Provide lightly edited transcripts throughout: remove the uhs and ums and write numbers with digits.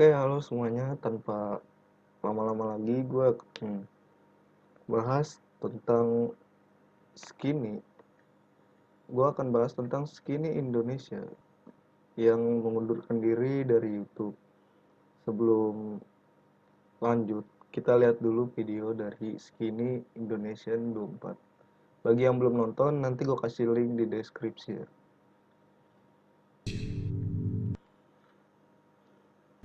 Oke, halo semuanya. Tanpa lama-lama lagi, gue bahas tentang Skinny. Gue akan bahas tentang Skinny Indonesia yang mengundurkan diri dari YouTube. Sebelum lanjut, kita lihat dulu video dari Skinny Indonesian 24. Bagi yang belum nonton, nanti gue kasih link di deskripsi ya.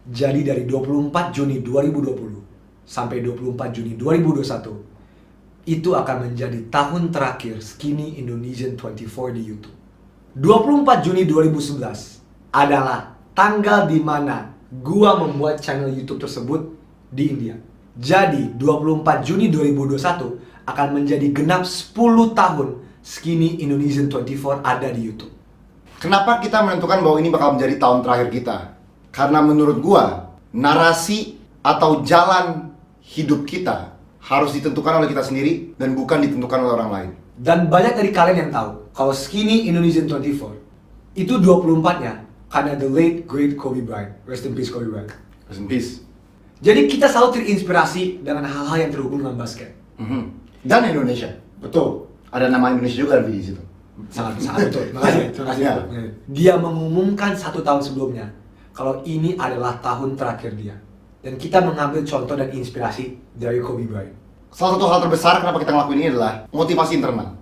Jadi dari 24 Juni 2020 sampai 24 Juni 2021 itu akan menjadi tahun terakhir Skinny Indonesian 24 di YouTube. 24 Juni 2011 adalah tanggal di mana gua membuat channel YouTube tersebut di India. Jadi 24 Juni 2021 akan menjadi genap 10 tahun Skinny Indonesian 24 ada di YouTube. Kenapa kita menentukan bahwa ini bakal menjadi tahun terakhir kita? Karena menurut gua, narasi atau jalan hidup kita harus ditentukan oleh kita sendiri dan bukan ditentukan oleh orang lain. Dan banyak dari kalian yang tahu kalau Skinny Indonesian 24 itu 24-nya karena the late great Kobe Bryant. Rest in peace Kobe Bryant. Rest in peace. Jadi kita selalu terinspirasi dengan hal-hal yang terhubung dengan basket. Dan Indonesia. Betul. Ada nama Indonesia juga di situ. Sangat betul. Terima kasih. Ya. Dia mengumumkan 1 tahun sebelumnya kalau ini adalah tahun terakhir dia. Dan kita mengambil contoh dan inspirasi dari Kobe Bryant. Salah satu hal terbesar kenapa kita ngelakuin ini adalah motivasi internal.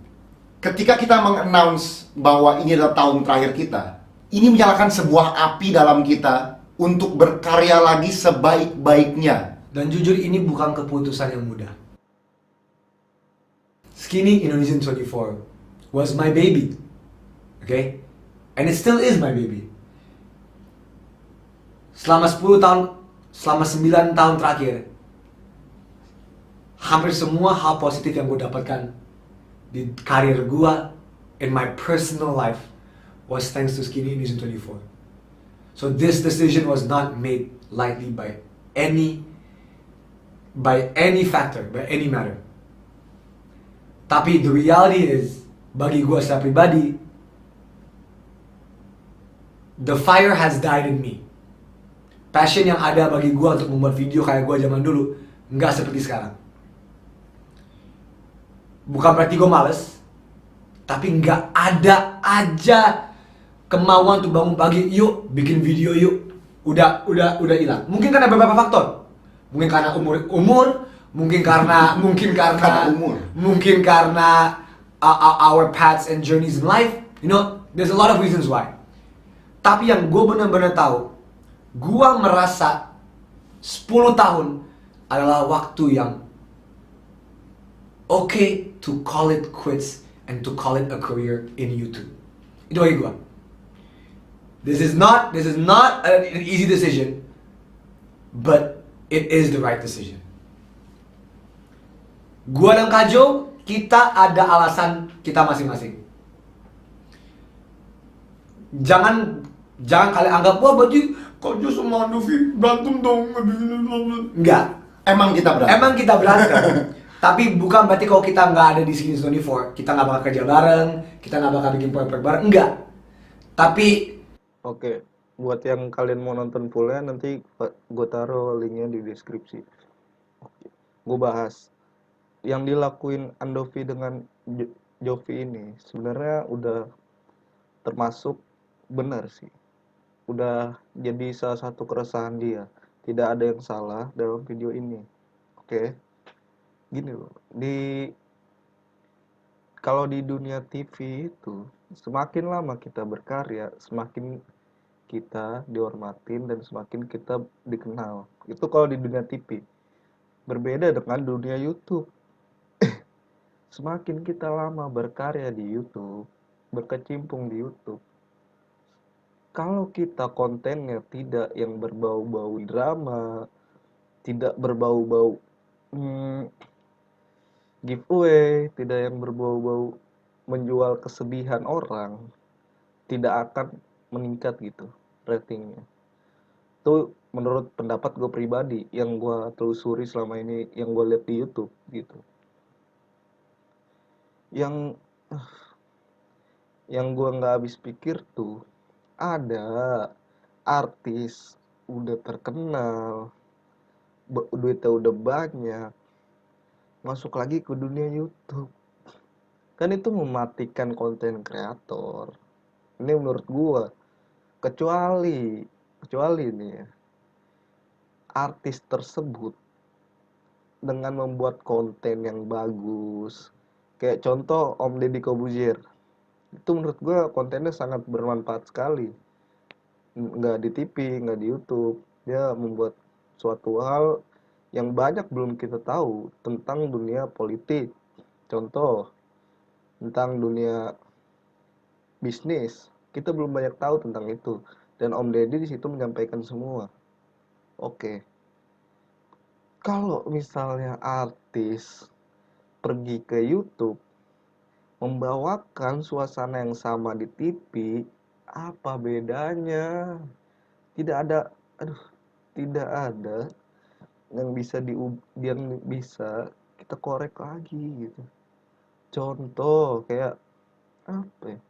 Ketika kita meng-announce bahwa ini adalah tahun terakhir kita, ini menyalakan sebuah api dalam kita untuk berkarya lagi sebaik-baiknya. Dan jujur ini bukan keputusan yang mudah. Skinny Indonesian 24 was my baby. Okay? And it still is my baby. Selama 10 tahun, selama 9 tahun terakhir, hampir semua hal positif yang gue dapatkan di karir gue, in my personal life, was thanks to Skinny Indonesian 24. So this decision was not made lightly by any factor, by any matter. Tapi the reality is, bagi gue secara pribadi, the fire has died in me. Passion yang ada bagi gue untuk membuat video kayak gue zaman dulu nggak seperti sekarang. Bukan berarti gue males, tapi nggak ada aja kemauan untuk bangun pagi, yuk bikin video yuk. Udah hilang. Mungkin karena beberapa faktor. Mungkin karena umur, mungkin karena our paths and journeys in life. You know, there's a lot of reasons why. Tapi yang gue benar-benar tahu, gue merasa 10 tahun adalah waktu yang okay to call it quits and to call it a career in YouTube. Itu bagi gue. This is not an easy decision, but it is the right decision. Gua dan Kajo, kita ada alasan kita masing-masing. Jangan kalian anggap, wah berarti Kajo sama Andovi berantem dong. Enggak. Emang kita berantem. Tapi bukan berarti kalau kita nggak ada di Skinny 24, kita nggak bakal kerja bareng, kita nggak bakal bikin proyek bareng. Enggak. Tapi Oke, buat yang kalian mau nonton fullnya nanti gue taruh linknya di deskripsi. Oke, gue bahas yang dilakuin Andovi dengan Jovi ini sebenarnya udah termasuk benar sih. Udah jadi salah satu keresahan dia. Tidak ada yang salah dalam video ini. Oke, gini loh. Kalau di dunia TV itu semakin lama kita berkarya, semakin kita dihormatin dan semakin kita dikenal. Itu kalau di dunia TV. Berbeda dengan dunia YouTube. Semakin kita lama berkarya di YouTube, berkecimpung di YouTube, kalau kita kontennya tidak yang berbau-bau drama, tidak berbau-bau giveaway, tidak yang berbau-bau menjual kesedihan orang, tidak akan meningkat gitu ratingnya. Itu menurut pendapat gue pribadi yang gue telusuri selama ini, yang gue lihat di YouTube gitu. Yang gue nggak habis pikir tuh, ada artis udah terkenal, duitnya udah banyak, masuk lagi ke dunia YouTube. Kan itu mematikan konten kreator. Ini menurut gua. Kecuali, kecuali nih ya, artis tersebut dengan membuat konten yang bagus. Kayak contoh Om Deddy Corbuzier. Itu menurut gua kontennya sangat bermanfaat sekali. Nggak di TV, nggak di YouTube. Dia membuat suatu hal yang banyak belum kita tahu tentang dunia politik. Contoh, tentang dunia bisnis. Kita belum banyak tahu tentang itu. Dan Om Deddy di situ menyampaikan semua. Oke. Kalau misalnya artis pergi ke YouTube membawakan suasana yang sama di TV, apa bedanya? Tidak ada, aduh, tidak ada yang bisa kita korek lagi gitu. Contoh kayak apa ya?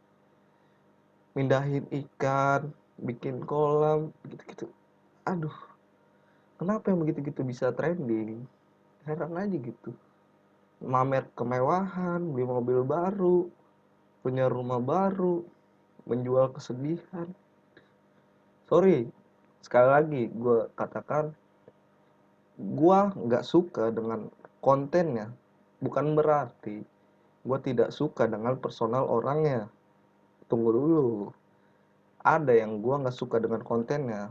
Mindahin ikan, bikin kolam, gitu-gitu. Aduh, kenapa yang begitu-gitu bisa trending? Heran aja gitu. Mamer kemewahan, beli mobil baru, punya rumah baru, menjual kesedihan. Sorry, sekali lagi gue katakan, gue nggak suka dengan kontennya. Bukan berarti gue tidak suka dengan personal orangnya. Tunggu dulu. Ada yang gue nggak suka dengan kontennya.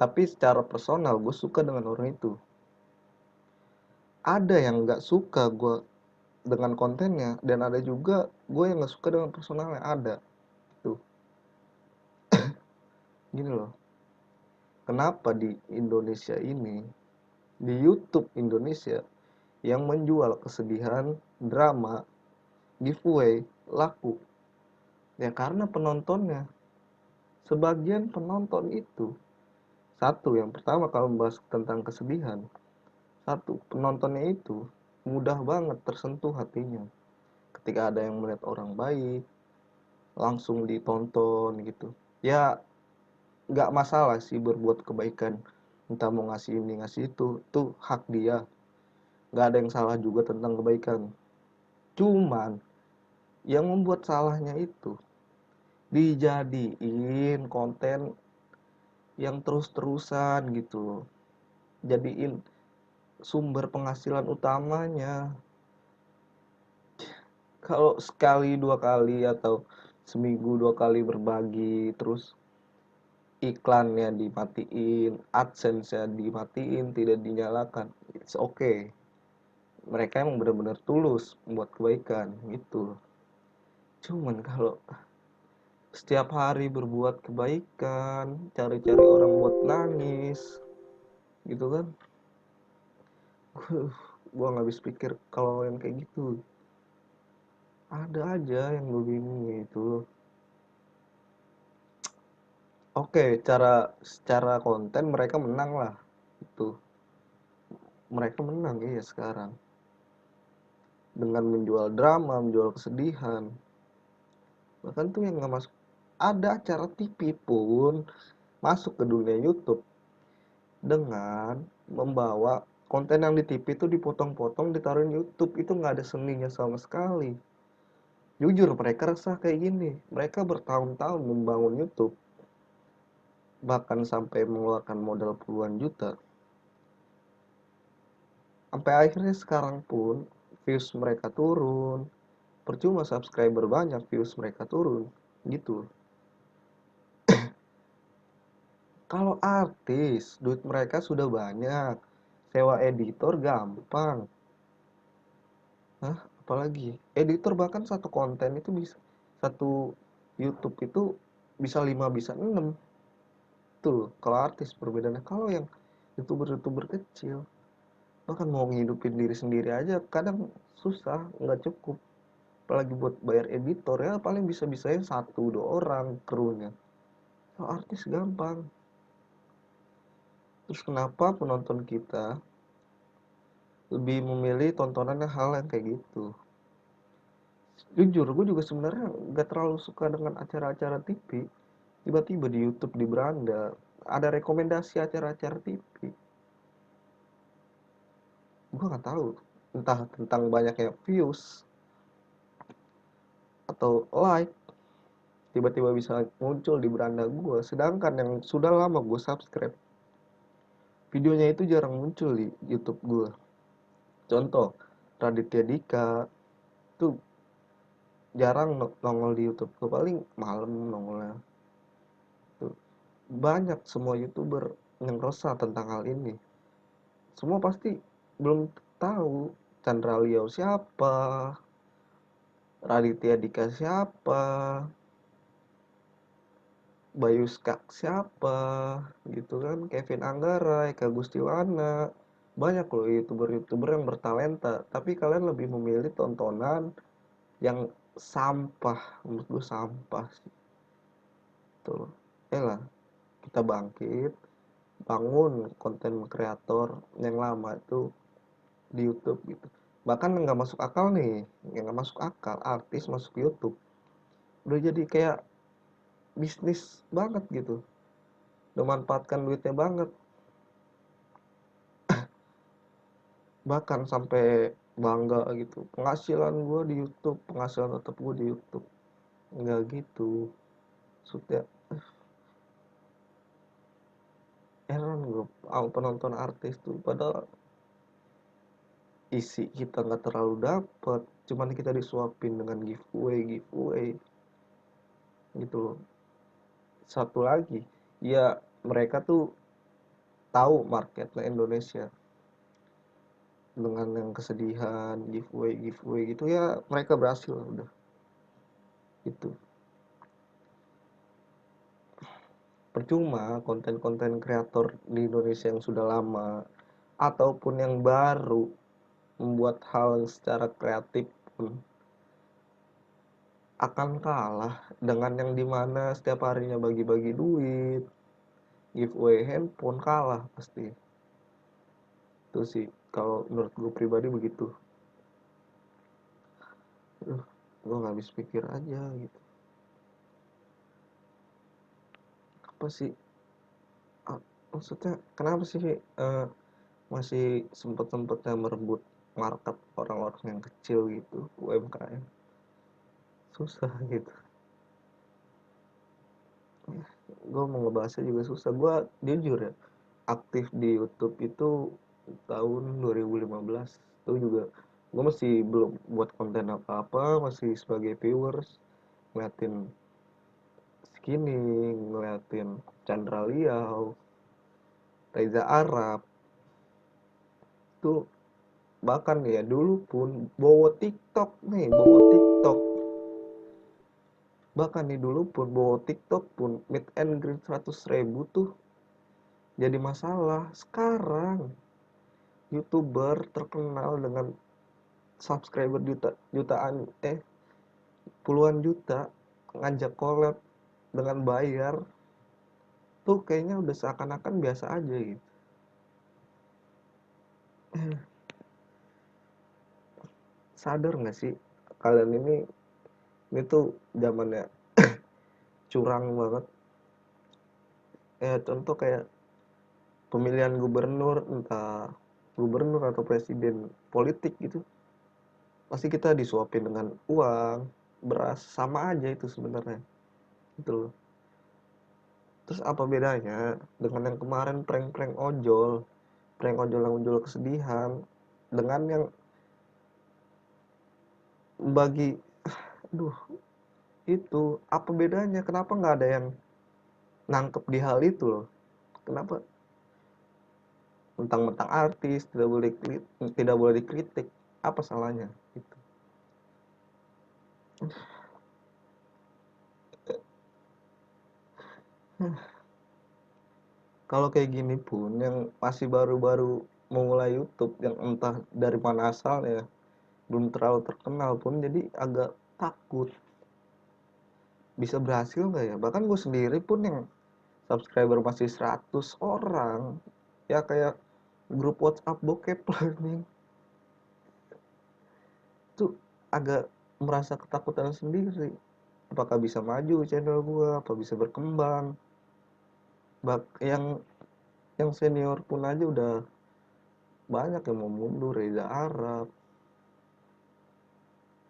Tapi secara personal gue suka dengan orang itu. Ada yang nggak suka gue dengan kontennya. Dan ada juga gue yang nggak suka dengan personalnya. Ada. Tuh, gini loh. Kenapa di Indonesia ini, di YouTube Indonesia, yang menjual kesedihan, drama, giveaway, laku? Ya karena penontonnya. Sebagian penonton itu, satu, yang pertama kalau membahas tentang kesedihan, satu, penontonnya itu mudah banget tersentuh hatinya. Ketika ada yang melihat orang baik, langsung ditonton gitu. Ya nggak masalah sih berbuat kebaikan. Entah mau ngasih ini, ngasih itu hak dia. Nggak ada yang salah juga tentang kebaikan. Cuman, yang membuat salahnya itu, dijadiin konten yang terus-terusan gitu loh. Jadiin sumber penghasilan utamanya. Kalau sekali dua kali atau seminggu dua kali berbagi, terus iklannya dimatiin, AdSense-nya dimatiin, tidak dinyalakan, it's okay. Mereka emang benar-benar tulus membuat kebaikan gitu. Cuman kalau setiap hari berbuat kebaikan, cari-cari orang buat nangis, gitu kan? Gua nggak habis pikir kalau yang kayak gitu. Ada aja yang gue bingung gitu. Oke, secara konten mereka menang lah. Itu. Mereka menang ya sekarang. Dengan menjual drama, menjual kesedihan. Bahkan tuh yang nggak masuk. Ada acara TV pun masuk ke dunia YouTube dengan membawa konten yang di TV itu dipotong-potong ditaruhin YouTube. Itu nggak ada seninya sama sekali. Jujur mereka resah kayak gini. Mereka bertahun-tahun membangun YouTube. Bahkan sampai mengeluarkan modal puluhan juta. Sampai akhirnya sekarang pun views mereka turun. Percuma subscriber banyak, views mereka turun. Gitu. Kalau artis, duit mereka sudah banyak. Sewa editor gampang. Hah? Apalagi? Editor bahkan satu konten itu bisa, satu YouTube itu bisa 5, bisa 6. Tuh, kalau artis perbedaannya. Kalau yang YouTuber-YouTuber kecil, bahkan mau ngidupin diri sendiri aja kadang susah, nggak cukup. Apalagi buat bayar editor ya paling bisa-bisanya 1 2 orang krunya. Kalau artis gampang. Terus kenapa penonton kita lebih memilih tontonannya hal yang kayak gitu? Jujur, gue juga sebenarnya nggak terlalu suka dengan acara-acara TV. Tiba-tiba di YouTube di beranda ada rekomendasi acara-acara TV. Gue nggak tahu, entah tentang banyaknya views atau like, tiba-tiba bisa muncul di beranda gue, sedangkan yang sudah lama gue subscribe videonya itu jarang muncul di YouTube gue. Contoh, Raditya Dika itu jarang nongol di YouTube gue, paling malam nongolnya. Tuh. Banyak semua YouTuber yang resah tentang hal ini. Semua pasti belum tahu Chandra Liao siapa, Raditya Dika siapa, Bayu Skak siapa, gitu kan, Kevin Anggara, Eka Gustiwana. Banyak loh YouTuber-YouTuber yang bertalenta, tapi kalian lebih memilih tontonan yang sampah. Menurut gue sampah sih. Tuh, lah, kita bangkit, bangun konten kreator yang lama itu di YouTube gitu. Bahkan nggak masuk akal nih, yang nggak masuk akal, artis masuk YouTube udah jadi kayak bisnis banget gitu, udah manfaatkan duitnya banget, bahkan sampai bangga gitu, penghasilan gue di YouTube, penghasilan tetap gue di YouTube. Nggak gitu, maksudnya heran gue penonton artis tuh, padahal isi kita nggak terlalu dapet, cuman kita disuapin dengan giveaway gitu loh. Satu lagi, ya mereka tuh tahu marketnya Indonesia, dengan yang kesedihan giveaway gitu ya, mereka berhasil lah udah itu. Percuma konten-konten kreator di Indonesia yang sudah lama ataupun yang baru membuat hal yang secara kreatif pun akan kalah dengan yang dimana setiap harinya bagi-bagi duit, giveaway handphone, kalah pasti. Itu sih kalau menurut gue pribadi begitu. Gue nggak habis pikir aja gitu, apa sih, maksudnya kenapa sih masih sempet-sempetnya merebut market orang-orang yang kecil gitu, UMKM, susah gitu. Gue mau ngebahasnya juga susah. Gue jujur ya, aktif di YouTube itu tahun 2015. Itu juga gue masih belum buat konten apa-apa, masih sebagai viewers, ngeliatin Skinny, ngeliatin Chandra Liao, Reza Arab. Itu bahkan ya dulu pun bawa TikTok nih, bawa TikTok. Bahkan nih dulu pun bawa TikTok pun meet and greet 100.000 tuh jadi masalah. Sekarang YouTuber terkenal dengan subscriber jutaan, puluhan juta, ngajak collab dengan bayar tuh kayaknya udah seakan-akan biasa aja gitu. Sadar nggak sih kalian, ini tuh zamannya curang banget. Ya contoh kayak pemilihan gubernur, entah gubernur atau presiden politik gitu, pasti kita disuapin dengan uang, beras, sama aja itu sebenarnya gitu loh. Terus apa bedanya dengan yang kemarin prank ojol yang muncul kesedihan, dengan yang bagi, aduh, itu apa bedanya, kenapa nggak ada yang nangkep di hal itu loh, kenapa mentang-mentang artis tidak boleh dikritik, apa salahnya gitu. Kalau kayak gini pun yang masih baru-baru memulai YouTube, yang entah dari mana asalnya, belum terlalu terkenal pun, jadi agak takut bisa berhasil nggak ya. Bahkan gue sendiri pun yang subscriber masih 100 orang, ya kayak grup WhatsApp bokep lah nih, tuh agak merasa ketakutan sendiri. Apakah bisa maju channel gue, apa bisa berkembang yang senior pun aja udah banyak yang mau mundur. Reza Arab,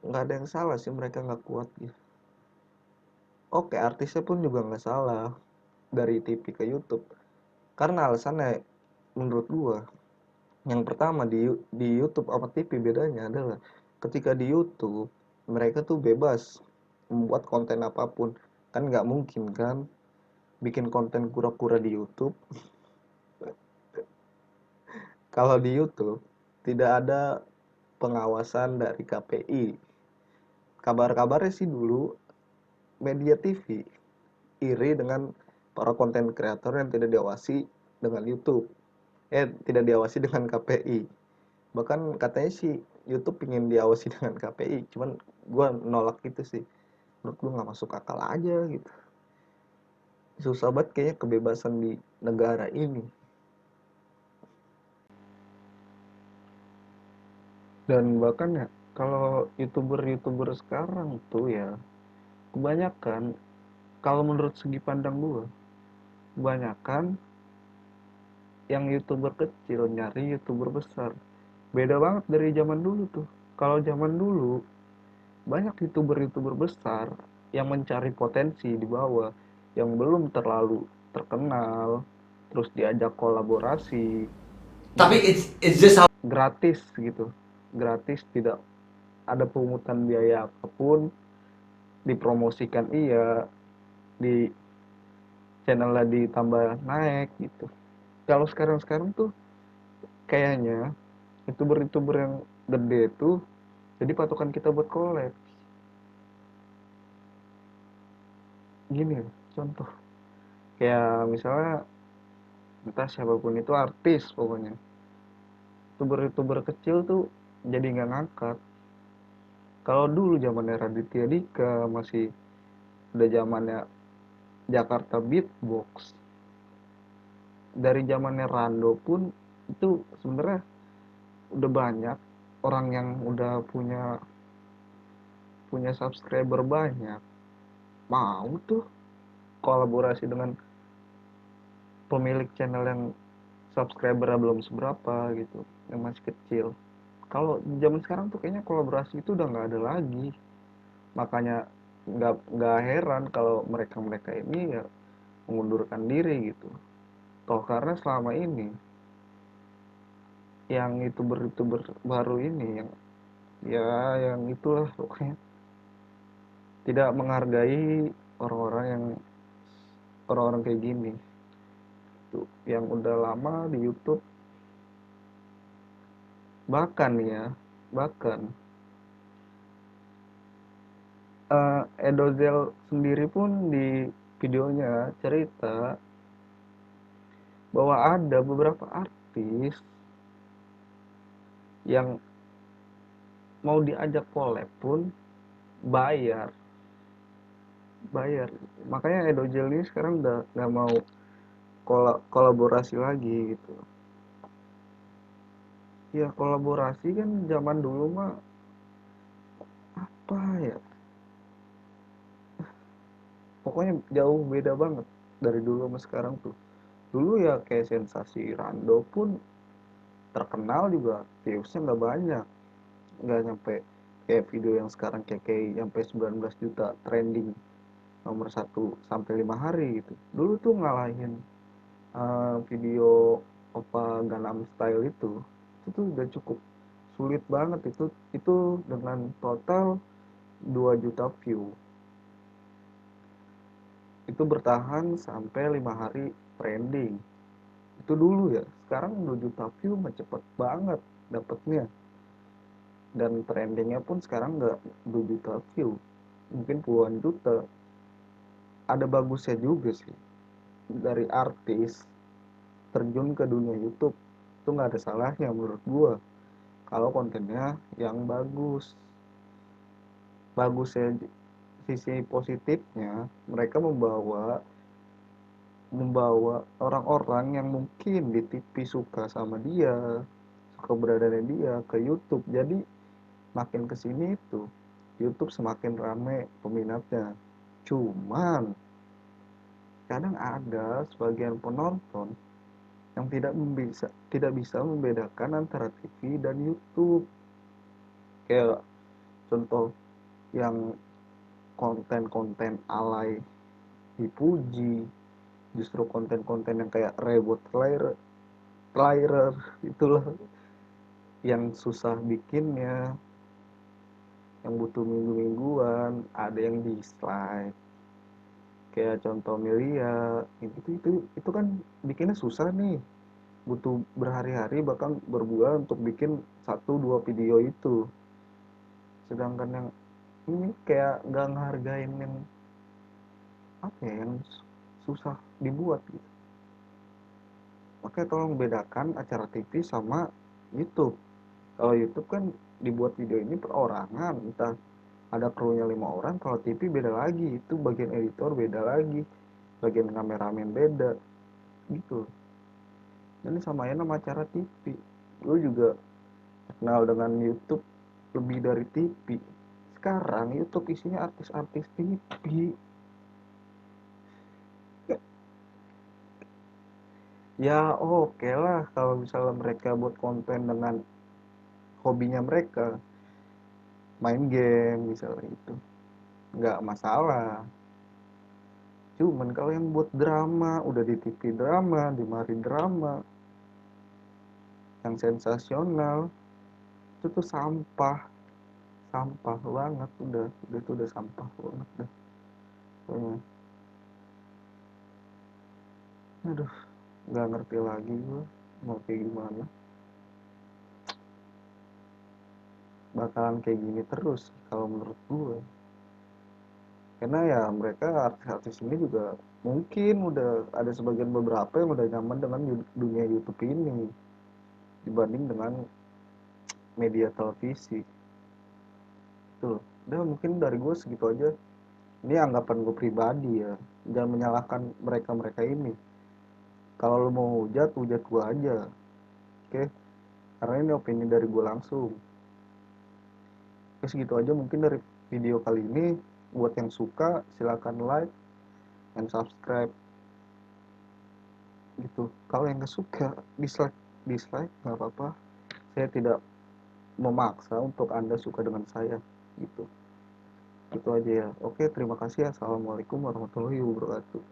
nggak ada yang salah sih, mereka nggak kuat gitu. Oke, artisnya pun juga nggak salah dari TV ke YouTube, karena alasannya menurut gua, yang pertama di YouTube sama TV bedanya adalah ketika di YouTube mereka tuh bebas membuat konten apapun. Kan nggak mungkin kan bikin konten kura-kura di YouTube. Kalau di YouTube tidak ada pengawasan dari KPI. Kabar-kabarnya sih dulu media TV iri dengan para konten kreator yang tidak diawasi dengan YouTube. Tidak diawasi dengan KPI. Bahkan katanya sih YouTube ingin diawasi dengan KPI, cuman gue nolak gitu sih. Menurut gue nggak masuk akal aja gitu. Susah banget kayaknya kebebasan di negara ini. Dan bahkan ya, kalau youtuber sekarang tuh ya, kebanyakan, kalau menurut segi pandang gue, kebanyakan yang youtuber kecil nyari youtuber besar. Beda banget dari zaman dulu tuh. Kalau zaman dulu banyak youtuber besar yang mencari potensi di bawah, yang belum terlalu terkenal, terus diajak kolaborasi Tapi it's just how gratis gitu, gratis, tidak ada pungutan biaya apapun, dipromosikan iya, di channelnya ditambah naik gitu. Kalau sekarang tuh kayaknya youtuber yang gede tuh jadi patokan kita buat collab. Gini contoh, kayak misalnya entah siapapun itu artis, pokoknya youtuber kecil tuh jadi nggak ngangkat. Kalau dulu zamannya Raditya Dika, masih udah zamannya Jakarta Beatbox, dari zamannya Rando pun itu sebenarnya udah banyak orang yang udah punya punya subscriber banyak, mau tuh kolaborasi dengan pemilik channel yang subscribernya belum seberapa gitu, yang masih kecil. Kalau zaman sekarang tuh kayaknya kolaborasi itu udah nggak ada lagi. Makanya nggak heran kalau mereka ini ya mengundurkan diri gitu. Toh karena selama ini yang youtuber baru ini yang ya yang itulah pokoknya tidak menghargai orang-orang yang orang-orang kayak gini tuh, yang udah lama di YouTube. Bahkan ya, bahkan Edozel sendiri pun di videonya cerita bahwa ada beberapa artis yang mau diajak collab pun bayar, bayar. Makanya Edozel ini sekarang udah nggak mau kolaborasi lagi gitu. Ya kolaborasi kan zaman dulu mah apa ya, pokoknya jauh beda banget dari dulu sama sekarang tuh. Dulu ya kayak sensasi Rando pun terkenal juga viewsnya nggak banyak, nggak nyampe kayak video yang sekarang kayak nyampe 19 juta trending nomor 1 sampai 5 hari gitu. Dulu tuh ngalahin video Oppa Gangnam Style itu tuh udah cukup sulit banget. Itu dengan total 2 juta view, itu bertahan sampai 5 hari trending. Itu dulu ya. Sekarang 2 juta view mah cepet banget dapetnya, dan trendingnya pun sekarang nggak 2 juta view, mungkin puluhan juta. Ada bagusnya juga sih dari artis terjun ke dunia YouTube, itu nggak ada salahnya menurut gua kalau kontennya yang bagus. Bagusnya, sisi positifnya, mereka membawa membawa orang-orang yang mungkin di TV suka sama dia, suka beradanya dia, ke YouTube. Jadi makin kesini itu YouTube semakin rame peminatnya. Cuman kadang ada sebagian penonton yang tidak bisa membedakan antara TV dan YouTube. Kayak contoh yang konten-konten alay dipuji, justru konten-konten yang kayak reboot trailer itulah yang susah bikinnya, yang butuh minggu-mingguan, ada yang dislike. Kayak contoh Melia, itu kan bikinnya susah nih, butuh berhari-hari bahkan berbulan untuk bikin 1-2 video itu. Sedangkan yang ini kayak nggak ngehargain yang apa ya, yang susah dibuat gitu. Makanya tolong bedakan acara TV sama YouTube. Kalau YouTube kan dibuat video ini perorangan, entah ada krunya 5 orang. Kalau TV beda lagi, itu bagian editor beda lagi, bagian kameramen beda gitu. Jadi samain sama acara TV. Lu juga kenal dengan YouTube lebih dari TV. Sekarang YouTube isinya artis-artis TV. Ya oke lah kalau misalnya mereka buat konten dengan hobinya mereka, main game misalnya, itu nggak masalah. Cuman kalau yang buat drama, udah di TV drama, di mari drama yang sensasional, itu tuh sampah banget, udah itu udah sampah banget dah pokoknya. Aduh, nggak ngerti lagi gue mau kayak gimana. Bakalan kayak gini terus kalau menurut gue, karena ya mereka artis-artis ini juga mungkin udah ada sebagian beberapa yang udah nyaman dengan dunia YouTube ini dibanding dengan media televisi. Tuh, udah mungkin dari gue segitu aja. Ini anggapan gue pribadi ya, jangan menyalahkan mereka-mereka ini. Kalau lo mau hujat gue aja, oke? Karena ini opini dari gue langsung. Oke, segitu aja mungkin dari video kali ini. Buat yang suka silahkan like dan subscribe gitu. Kalau yang gak suka dislike nggak apa-apa. Saya tidak memaksa untuk Anda suka dengan saya gitu. Itu aja ya. Oke, terima kasih. Assalamualaikum warahmatullahi wabarakatuh.